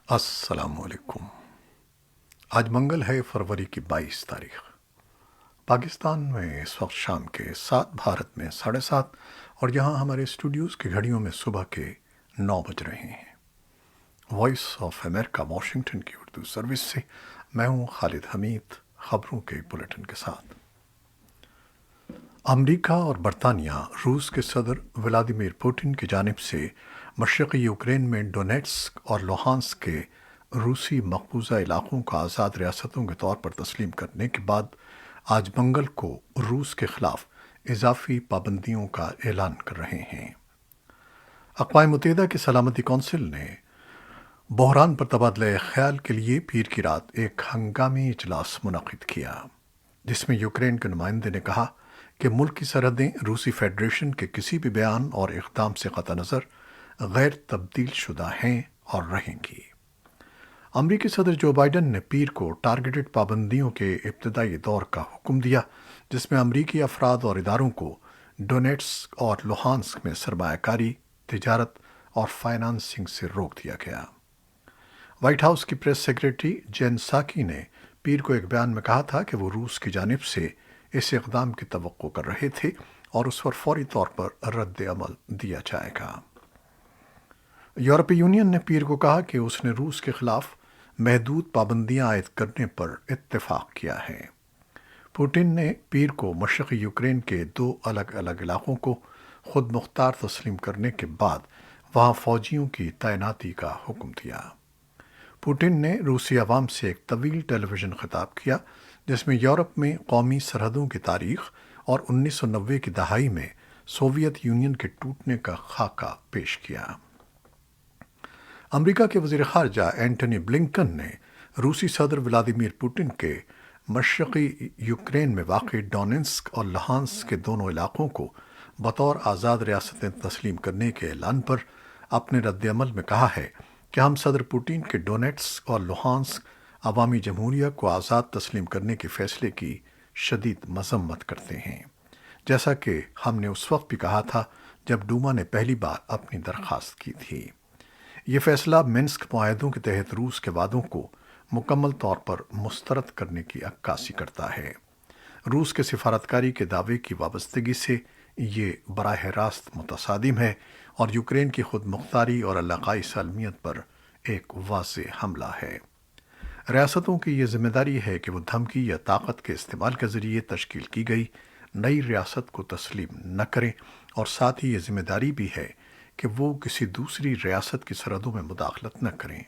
السلام علیکم۔ آج منگل ہے، فروری کی 22 تاریخ۔ پاکستان میں اس وقت شام کے 7، بھارت میں 7:30، اور یہاں ہمارے اسٹوڈیوز کی گھڑیوں میں صبح کے 9 بج رہے ہیں۔ وائس آف امریکہ واشنگٹن کی اردو سروس سے میں ہوں خالد حمید، خبروں کے بلیٹن کے ساتھ۔ امریکہ اور برطانیہ روس کے صدر ولادیمیر پوٹن کی جانب سے مشرقی یوکرین میں ڈونیٹسک اور لوہانسک کے روسی مقبوضہ علاقوں کو آزاد ریاستوں کے طور پر تسلیم کرنے کے بعد آج منگل کو روس کے خلاف اضافی پابندیوں کا اعلان کر رہے ہیں۔ اقوام متحدہ کی سلامتی کونسل نے بحران پر تبادلہ خیال کے لیے پیر کی رات ایک ہنگامی اجلاس منعقد کیا، جس میں یوکرین کے نمائندے نے کہا کہ ملک کی سرحدیں روسی فیڈریشن کے کسی بھی بیان اور اقدام سے قطع نظر غیر تبدیل شدہ ہیں اور رہیں گی۔ امریکی صدر جو بائیڈن نے پیر کو ٹارگیٹڈ پابندیوں کے ابتدائی دور کا حکم دیا، جس میں امریکی افراد اور اداروں کو ڈونیٹسک اور لوہانسک میں سرمایہ کاری، تجارت اور فائنانسنگ سے روک دیا گیا۔ وائٹ ہاؤس کی پریس سیکریٹری جین ساکی نے پیر کو ایک بیان میں کہا تھا کہ وہ روس کی جانب سے اس اقدام کی توقع کر رہے تھے اور اس پر فوری طور پر رد عمل دیا جائے گا۔ یورپی یونین نے پیر کو کہا کہ اس نے روس کے خلاف محدود پابندیاں عائد کرنے پر اتفاق کیا ہے۔ پوٹن نے پیر کو مشرقی یوکرین کے 2 الگ الگ علاقوں کو خود مختار تسلیم کرنے کے بعد وہاں فوجیوں کی تعیناتی کا حکم دیا۔ پوٹن نے روسی عوام سے ایک طویل ٹیلی ویژن خطاب کیا، جس میں یورپ میں قومی سرحدوں کی تاریخ اور 1990 کی دہائی میں سوویت یونین کے ٹوٹنے کا خاکہ پیش کیا۔ امریکہ کے وزیر خارجہ اینٹونی بلنکن نے روسی صدر ولادیمیر پوٹن کے مشرقی یوکرین میں واقع ڈونیٹسک اور لوہانسک کے دونوں علاقوں کو بطور آزاد ریاستیں تسلیم کرنے کے اعلان پر اپنے رد عمل میں کہا ہے کہ ہم صدر پوٹن کے ڈونیٹسک اور لوہانسک عوامی جمہوریہ کو آزاد تسلیم کرنے کے فیصلے کی شدید مذمت کرتے ہیں، جیسا کہ ہم نے اس وقت بھی کہا تھا جب ڈوما نے پہلی بار اپنی درخواست کی تھی۔ یہ فیصلہ منسک معاہدوں کے تحت روس کے وعدوں کو مکمل طور پر مسترد کرنے کی عکاسی کرتا ہے۔ روس کے سفارتکاری کے دعوے کی وابستگی سے یہ براہ راست متصادم ہے اور یوکرین کی خود مختاری اور علاقائی سالمیت پر ایک واضح حملہ ہے۔ ریاستوں کی یہ ذمہ داری ہے کہ وہ دھمکی یا طاقت کے استعمال کے ذریعے تشکیل کی گئی نئی ریاست کو تسلیم نہ کریں، اور ساتھ ہی یہ ذمہ داری بھی ہے کہ وہ کسی دوسری ریاست کی سرحدوں میں مداخلت نہ کریں۔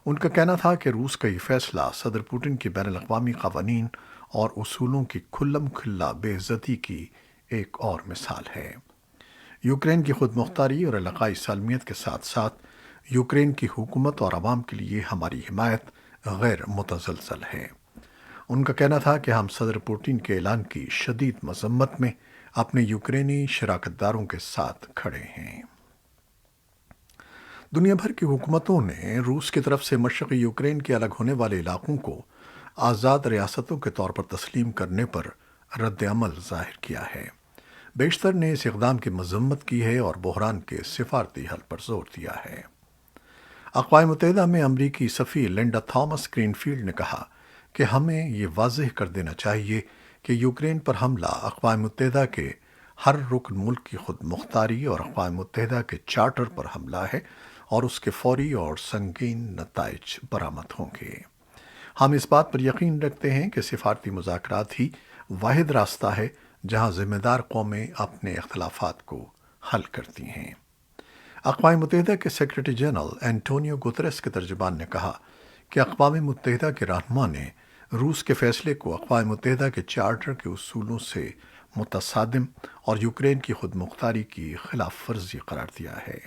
ان کا کہنا تھا کہ روس کا یہ فیصلہ صدر پوٹن کی بین الاقوامی قوانین اور اصولوں کی کھلم کھلا بے عزتی کی ایک اور مثال ہے۔ یوکرین کی خود مختاری اور علاقائی سالمیت کے ساتھ ساتھ یوکرین کی حکومت اور عوام کے لیے ہماری حمایت غیر متزلزل ہے۔ ان کا کہنا تھا کہ ہم صدر پوٹن کے اعلان کی شدید مذمت میں اپنے یوکرینی شراکت داروں کے ساتھ کھڑے ہیں۔ دنیا بھر کی حکومتوں نے روس کی طرف سے مشرقی یوکرین کے الگ ہونے والے علاقوں کو آزاد ریاستوں کے طور پر تسلیم کرنے پر رد عمل ظاہر کیا ہے۔ بیشتر نے اس اقدام کی مذمت کی ہے اور بحران کے سفارتی حل پر زور دیا ہے۔ اقوام متحدہ میں امریکی سفیر لنڈا تھامس گرین فیلڈ نے کہا کہ ہمیں یہ واضح کر دینا چاہیے کہ یوکرین پر حملہ اقوام متحدہ کے ہر رکن ملک کی خود مختاری اور اقوام متحدہ کے چارٹر پر حملہ ہے، اور اس کے فوری اور سنگین نتائج برآمد ہوں گے۔ ہم اس بات پر یقین رکھتے ہیں کہ سفارتی مذاکرات ہی واحد راستہ ہے جہاں ذمہ دار قومیں اپنے اختلافات کو حل کرتی ہیں۔ اقوام متحدہ کے سیکریٹری جنرل اینٹونیو گوتریس کے ترجمان نے کہا کہ اقوام متحدہ کے رہنما نے روس کے فیصلے کو اقوام متحدہ کے چارٹر کے اصولوں سے متصادم اور یوکرین کی خود مختاری کی خلاف ورزی قرار دیا ہے۔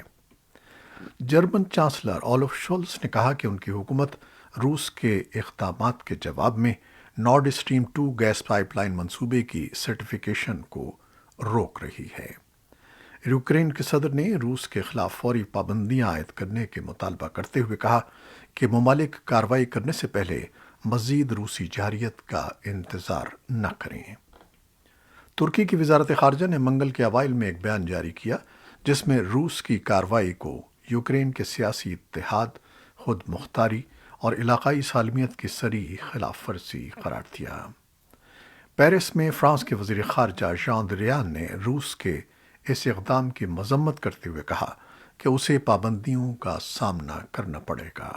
جرمن چانسلر اولف شولز نے کہا کہ ان کی حکومت روس کے اقدامات کے جواب میں نارڈ اسٹریم 2 گیس پائپ لائن منصوبے کی سرٹیفیکیشن کو روک رہی ہے۔ یوکرین کے صدر نے روس کے خلاف فوری پابندیاں عائد کرنے کے مطالبہ کرتے ہوئے کہا کہ ممالک کارروائی کرنے سے پہلے مزید روسی جارحیت کا انتظار نہ کریں۔ ترکی کی وزارت خارجہ نے منگل کے اوائل میں ایک بیان جاری کیا، جس میں روس کی کارروائی کو یوکرین کے سیاسی اتحاد، خود مختاری اور علاقائی سالمیت کی صریح خلاف ورزی قرار دیا۔ پیرس میں فرانس کے وزیر خارجہ ژان دریان نے روس کے اس اقدام کی مذمت کرتے ہوئے کہا کہ اسے پابندیوں کا سامنا کرنا پڑے گا۔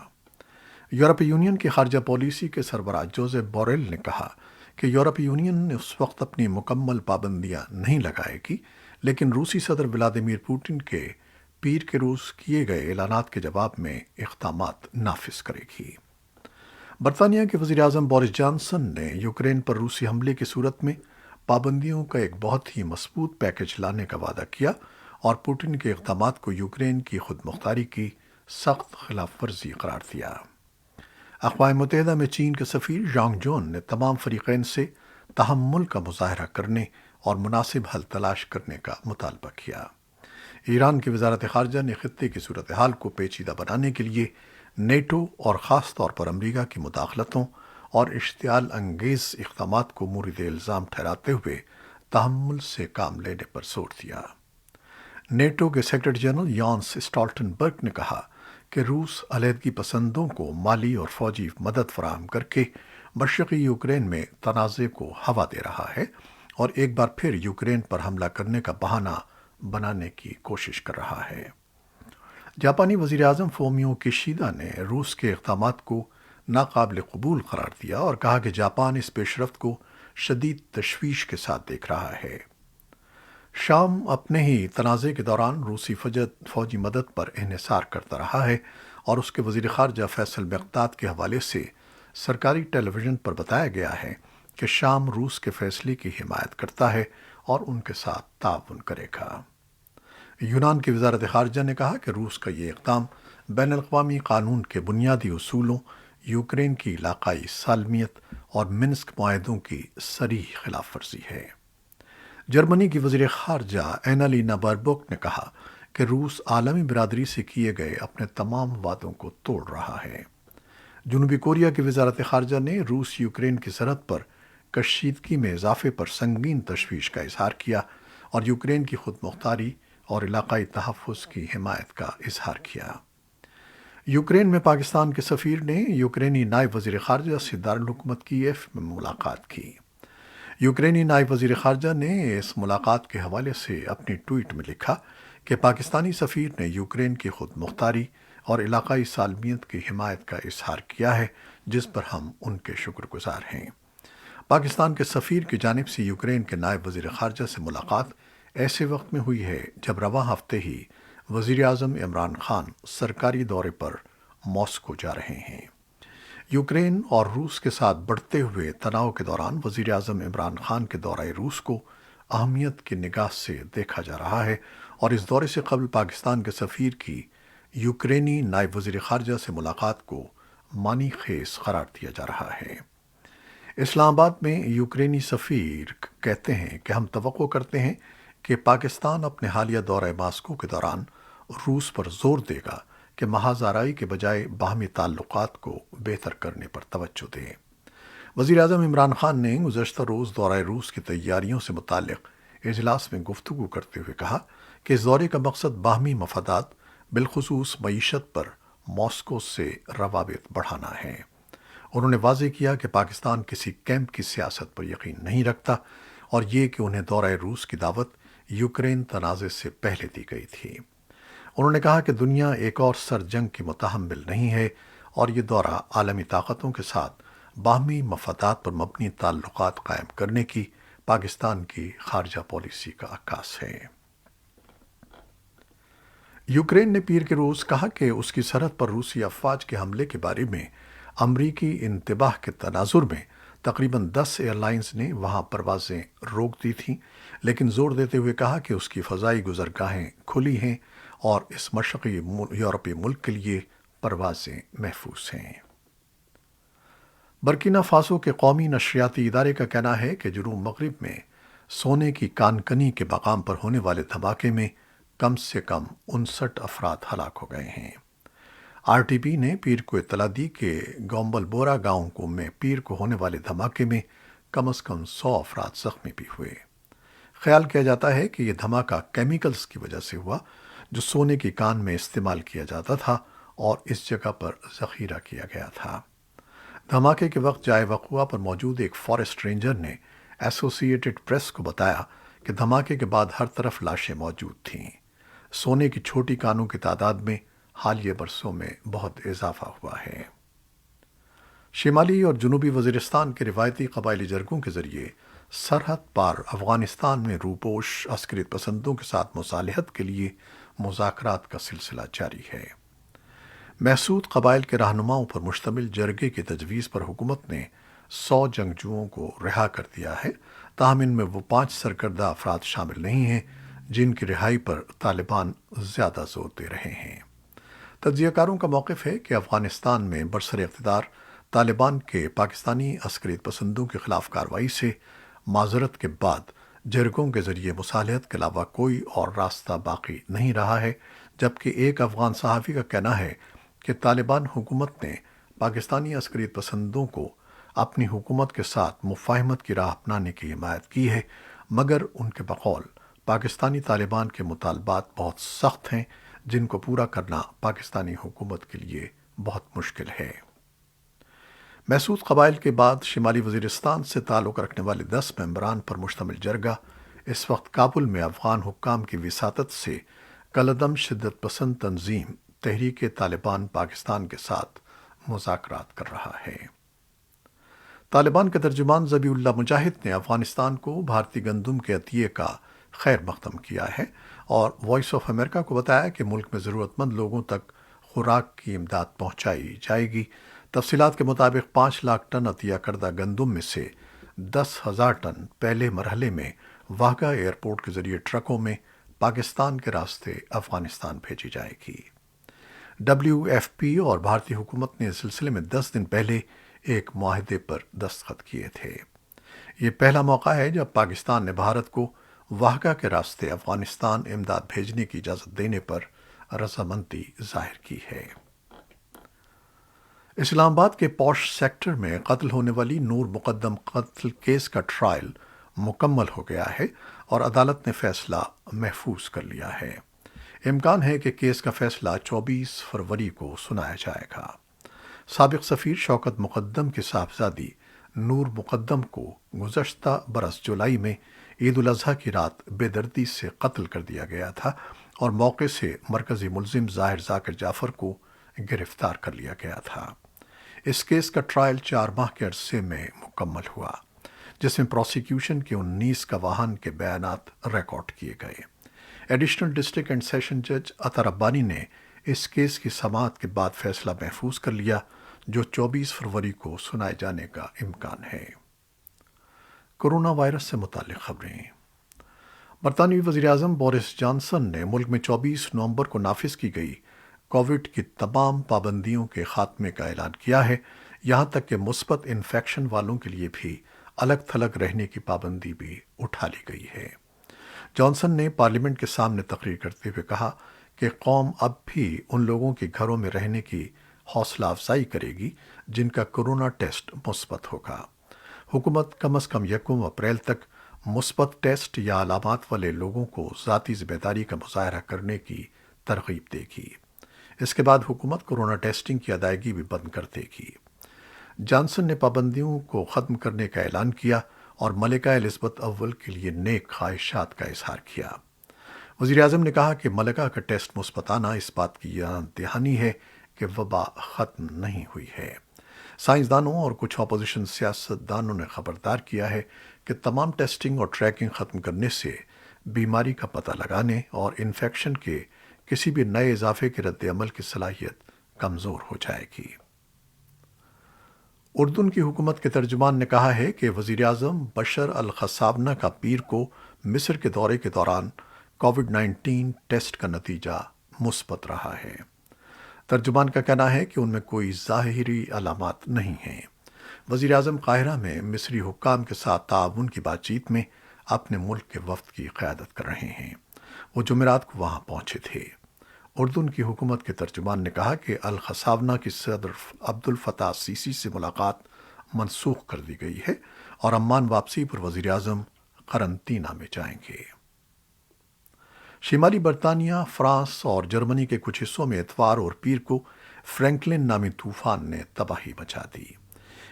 یورپی یونین کی خارجہ پالیسی کے سربراہ جوزپ بوریل نے کہا کہ یورپی یونین اس وقت اپنی مکمل پابندیاں نہیں لگائے گی، لیکن روسی صدر ولادیمیر پوٹن کے پیر کے روز کیے گئے اعلانات کے جواب میں اقدامات نافذ کرے گی۔ برطانیہ کے وزیر اعظم بورس جانسن نے یوکرین پر روسی حملے کی صورت میں پابندیوں کا ایک بہت ہی مضبوط پیکج لانے کا وعدہ کیا اور پوٹن کے اقدامات کو یوکرین کی خود مختاری کی سخت خلاف ورزی قرار دیا۔ اقوام متحدہ میں چین کے سفیر ژانگ جون نے تمام فریقین سے تحمل کا مظاہرہ کرنے اور مناسب حل تلاش کرنے کا مطالبہ کیا۔ ایران کی وزارت خارجہ نے خطے کی صورتحال کو پیچیدہ بنانے کے لیے نیٹو اور خاص طور پر امریکہ کی مداخلتوں اور اشتعال انگیز اقدامات کو مورد الزام ٹھہراتے ہوئے تحمل سے کام لینے پر زور دیا۔ نیٹو کے سیکرٹری جنرل یانس اسٹالٹنبرگ نے کہا کہ روس علیحدگی پسندوں کو مالی اور فوجی مدد فراہم کر کے مشرقی یوکرین میں تنازع کو ہوا دے رہا ہے اور ایک بار پھر یوکرین پر حملہ کرنے کا بہانہ بنانے کی کوشش کر رہا ہے۔ جاپانی وزیر اعظم فومیو کیشیدا نے روس کے اقدامات کو ناقابل قبول قرار دیا اور کہا کہ جاپان اس پیش رفت کو شدید تشویش کے ساتھ دیکھ رہا ہے۔ شام اپنے ہی تنازع کے دوران روسی فوجی مدد پر انحصار کرتا رہا ہے اور اس کے وزیر خارجہ فیصل مقداد کے حوالے سے سرکاری ٹیلی ویژن پر بتایا گیا ہے کہ شام روس کے فیصلے کی حمایت کرتا ہے اور ان کے ساتھ تعاون کرے گا۔ یونان کی وزارت خارجہ نے کہا کہ روس کا یہ اقدام بین الاقوامی قانون کے بنیادی اصولوں، یوکرین کی علاقائی سالمیت اور منسک معاہدوں کی صریح خلاف ورزی ہے۔ جرمنی کی وزیر خارجہ اینالینا باربوک نے کہا کہ روس عالمی برادری سے کیے گئے اپنے تمام وعدوں کو توڑ رہا ہے۔ جنوبی کوریا کی وزارت خارجہ نے روس یوکرین کی سرحد پر کشیدگی میں اضافے پر سنگین تشویش کا اظہار کیا اور یوکرین کی خود مختاری اور علاقائی تحفظ کی حمایت کا اظہار کیا۔ یوکرین میں پاکستان کے سفیر نے یوکرینی نائب وزیر خارجہ سے دارالحکومت کیف میں ملاقات کی۔ یوکرینی نائب وزیر خارجہ نے اس ملاقات کے حوالے سے اپنی ٹویٹ میں لکھا کہ پاکستانی سفیر نے یوکرین کی خود مختاری اور علاقائی سالمیت کی حمایت کا اظہار کیا ہے، جس پر ہم ان کے شکر گزار ہیں۔ پاکستان کے سفیر کی جانب سے یوکرین کے نائب وزیر خارجہ سے ملاقات ایسے وقت میں ہوئی ہے جب رواں ہفتے ہی وزیر اعظم عمران خان سرکاری دورے پر ماسکو جا رہے ہیں۔ یوکرین اور روس کے ساتھ بڑھتے ہوئے تناؤ کے دوران وزیر اعظم عمران خان کے دورہ روس کو اہمیت کی نگاہ سے دیکھا جا رہا ہے اور اس دورے سے قبل پاکستان کے سفیر کی یوکرینی نائب وزیر خارجہ سے ملاقات کو معنی خیز قرار دیا جا رہا ہے۔ اسلام آباد میں یوکرینی سفیر کہتے ہیں کہ ہم توقع کرتے ہیں کہ پاکستان اپنے حالیہ دورہ ماسکو کے دوران روس پر زور دے گا کہ محاذ آرائی کے بجائے باہمی تعلقات کو بہتر کرنے پر توجہ دے۔ وزیر اعظم عمران خان نے گزشتہ روز دورہ روس کی تیاریوں سے متعلق اجلاس میں گفتگو کرتے ہوئے کہا کہ اس دورے کا مقصد باہمی مفادات بالخصوص معیشت پر ماسکو سے روابط بڑھانا ہے۔ انہوں نے واضح کیا کہ پاکستان کسی کیمپ کی سیاست پر یقین نہیں رکھتا اور یہ کہ انہیں دورہ روس کی دعوت یوکرین تنازع سے پہلے دی گئی تھی۔ انہوں نے کہا کہ دنیا ایک اور سر جنگ کی متحمل نہیں ہے اور یہ دورہ عالمی طاقتوں کے ساتھ باہمی مفادات پر مبنی تعلقات قائم کرنے کی پاکستان کی خارجہ پالیسی کا عکاس ہے۔ یوکرین نے پیر کے روز کہا کہ اس کی سرحد پر روسی افواج کے حملے کے بارے میں امریکی انتباہ کے تناظر میں تقریباً 10 ایئر لائنز نے وہاں پروازیں روک دی تھیں، لیکن زور دیتے ہوئے کہا کہ اس کی فضائی گزرگاہیں کھلی ہیں اور اس مشرقی یورپی ملک کے لیے پروازیں محفوظ ہیں۔ برکینا فاسو کے قومی نشریاتی ادارے کا کہنا ہے کہ جنوب مغرب میں سونے کی کان کنی کے مقام پر ہونے والے دھماکے میں کم سے کم 59 افراد ہلاک ہو گئے ہیں۔ آر ٹی پی نے پیر کو اطلاع دی کہ گومبل بورا گاؤں میں پیر کو ہونے والے دھماکے میں کم از کم 100 افراد زخمی بھی ہوئے۔ خیال کیا جاتا ہے کہ یہ دھماکہ کیمیکلز کی وجہ سے ہوا جو سونے کی کان میں استعمال کیا جاتا تھا اور اس جگہ پر ذخیرہ کیا گیا تھا۔ دھماکے کے وقت جائے وقوع پر موجود ایک فارسٹ رینجر نے ایسوسی ایٹڈ پریس کو بتایا کہ دھماکے کے بعد ہر طرف لاشیں موجود تھیں۔ سونے کی چھوٹی کانوں کی تعداد میں حالیہ برسوں میں بہت اضافہ ہوا ہے۔ شمالی اور جنوبی وزیرستان کے روایتی قبائلی جرگوں کے ذریعے سرحد پار افغانستان میں روپوش عسکریت پسندوں کے ساتھ مصالحت کے لیے مذاکرات کا سلسلہ جاری ہے۔ محسود قبائل کے رہنماؤں پر مشتمل جرگے کی تجویز پر حکومت نے 100 جنگجوؤں کو رہا کر دیا ہے، تاہم ان میں وہ 5 سرکردہ افراد شامل نہیں ہیں جن کی رہائی پر طالبان زیادہ زور دے رہے ہیں۔ تجزیہ کاروں کا موقف ہے کہ افغانستان میں برسر اقتدار طالبان کے پاکستانی عسکریت پسندوں کے خلاف کارروائی سے معذرت کے بعد جرگوں کے ذریعے مصالحت کے علاوہ کوئی اور راستہ باقی نہیں رہا ہے، جبکہ ایک افغان صحافی کا کہنا ہے کہ طالبان حکومت نے پاکستانی عسکریت پسندوں کو اپنی حکومت کے ساتھ مفاہمت کی راہ اپنانے کی حمایت کی ہے، مگر ان کے بقول پاکستانی طالبان کے مطالبات بہت سخت ہیں جن کو پورا کرنا پاکستانی حکومت کے لیے بہت مشکل ہے۔ محسود قبائل کے بعد شمالی وزیرستان سے تعلق رکھنے والے 10 ممبران پر مشتمل جرگہ اس وقت کابل میں افغان حکام کی وساطت سے کالعدم شدت پسند تنظیم تحریک طالبان پاکستان کے ساتھ مذاکرات کر رہا ہے۔ طالبان کے ترجمان ذبیح اللہ مجاہد نے افغانستان کو بھارتی گندم کے عطیے کا خیر مقدم کیا ہے اور وائس آف امریکہ کو بتایا کہ ملک میں ضرورت مند لوگوں تک خوراک کی امداد پہنچائی جائے گی۔ تفصیلات کے مطابق 5 لاکھ ٹن عطیہ کردہ گندم میں سے 10,000 ٹن پہلے مرحلے میں واہگہ ایئرپورٹ کے ذریعے ٹرکوں میں پاکستان کے راستے افغانستان بھیجی جائے گی۔ WFP اور بھارتی حکومت نے اس سلسلے میں 10 دن پہلے ایک معاہدے پر دستخط کیے تھے۔ یہ پہلا موقع ہے جب پاکستان نے بھارت کو واہگہ کے راستے افغانستان امداد بھیجنے کی اجازت دینے پر رضامندی ظاہر کی ہے۔ اسلام آباد کے پوش سیکٹر میں قتل ہونے والی نور مقدم قتل کیس کا ٹرائل مکمل ہو گیا ہے اور عدالت نے فیصلہ محفوظ کر لیا ہے۔ امکان ہے کہ کیس کا فیصلہ 24 فروری کو سنایا جائے گا۔ سابق سفیر شوکت مقدم کی صاحبزادی نور مقدم کو گزشتہ برس جولائی میں عید الاضحیٰ کی رات بے دردی سے قتل کر دیا گیا تھا اور موقع سے مرکزی ملزم ظاہر ذاکر جعفر کو گرفتار کر لیا گیا تھا۔ اس کیس کا ٹرائل 4 ماہ کے عرصے میں مکمل ہوا، جس میں پروسیکیوشن کے 19 گواہان کے بیانات ریکارڈ کیے گئے۔ ایڈیشنل ڈسٹرکٹ اینڈ سیشن جج عطا ربانی نے اس کیس کی سماعت کے بعد فیصلہ محفوظ کر لیا، جو 24 فروری کو سنائے جانے کا امکان ہے۔ کورونا وائرس سے متعلق خبریں۔ برطانوی وزیراعظم بورس جانسن نے ملک میں 24 نومبر کو نافذ کی گئی کووڈ کی تمام پابندیوں کے خاتمے کا اعلان کیا ہے، یہاں تک کہ مثبت انفیکشن والوں کے لیے بھی الگ تھلگ رہنے کی پابندی بھی اٹھا لی گئی ہے۔ جانسن نے پارلیمنٹ کے سامنے تقریر کرتے ہوئے کہا کہ قوم اب بھی ان لوگوں کے گھروں میں رہنے کی حوصلہ افزائی کرے گی جن کا کورونا ٹیسٹ مثبت ہوگا۔ حکومت کم از کم 1 اپریل تک مثبت ٹیسٹ یا علامات والے لوگوں کو ذاتی ذمہ داری کا مظاہرہ کرنے کی ترغیب دے گی۔ اس کے بعد حکومت کورونا ٹیسٹنگ کی ادائیگی بھی بند کر دے گی۔ جانسن نے پابندیوں کو ختم کرنے کا اعلان کیا اور ملکہ الزبتھ اول کے لیے نیک خواہشات کا اظہار کیا۔ وزیراعظم نے کہا کہ ملکہ کا ٹیسٹ مثبت آنا اس بات کی یاد دہانی ہے کہ وبا ختم نہیں ہوئی ہے۔ سائنسدانوں اور کچھ اپوزیشن سیاستدانوں نے خبردار کیا ہے کہ تمام ٹیسٹنگ اور ٹریکنگ ختم کرنے سے بیماری کا پتہ لگانے اور انفیکشن کے کسی بھی نئے اضافے کے رد عمل کی صلاحیت کمزور ہو جائے گی۔ اردن کی حکومت کے ترجمان نے کہا ہے کہ وزیراعظم بشر الخصابنہ کا پیر کو مصر کے دورے کے دوران کووڈ-19 ٹیسٹ کا نتیجہ مثبت رہا ہے۔ ترجمان کا کہنا ہے کہ ان میں کوئی ظاہری علامات نہیں ہیں۔ وزیراعظم قاہرہ میں مصری حکام کے ساتھ تعاون کی بات چیت میں اپنے ملک کے وفد کی قیادت کر رہے ہیں۔ وہ جمعرات کو وہاں پہنچے تھے۔ اردن کی حکومت کے ترجمان نے کہا کہ الخصابنہ کی صدر عبد الفتاح السیسی سے ملاقات منسوخ کر دی گئی ہے اور عمان واپسی پر وزیراعظم قرنطینہ میں جائیں گے۔ شمالی برطانیہ، فرانس اور جرمنی کے کچھ حصوں میں اتوار اور پیر کو فرینکلن نامی طوفان نے تباہی مچا دی۔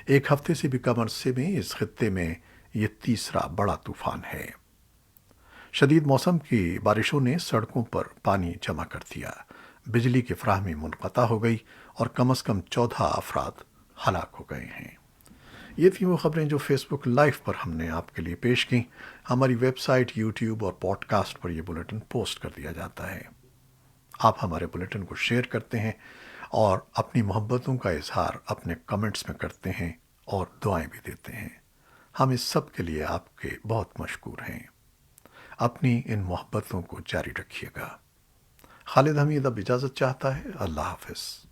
ایک ہفتے سے بھی کم عرصے میں اس خطے میں یہ تیسرا بڑا طوفان ہے۔ شدید موسم کی بارشوں نے سڑکوں پر پانی جمع کر دیا، بجلی کی فراہمی منقطع ہو گئی اور کم از کم 14 افراد ہلاک ہو گئے ہیں۔ یہ تھیں وہ خبریں جو فیس بک لائیو پر ہم نے آپ کے لیے پیش کیں۔ ہماری ویب سائٹ، یوٹیوب اور پوڈ کاسٹ پر یہ بلیٹن پوسٹ کر دیا جاتا ہے۔ آپ ہمارے بلیٹن کو شیئر کرتے ہیں اور اپنی محبتوں کا اظہار اپنے کمنٹس میں کرتے ہیں اور دعائیں بھی دیتے ہیں۔ ہم اس سب کے لیے آپ کے بہت مشکور ہیں۔ اپنی ان محبتوں کو جاری رکھیے گا۔ خالد حمید اب اجازت چاہتا ہے۔ اللہ حافظ۔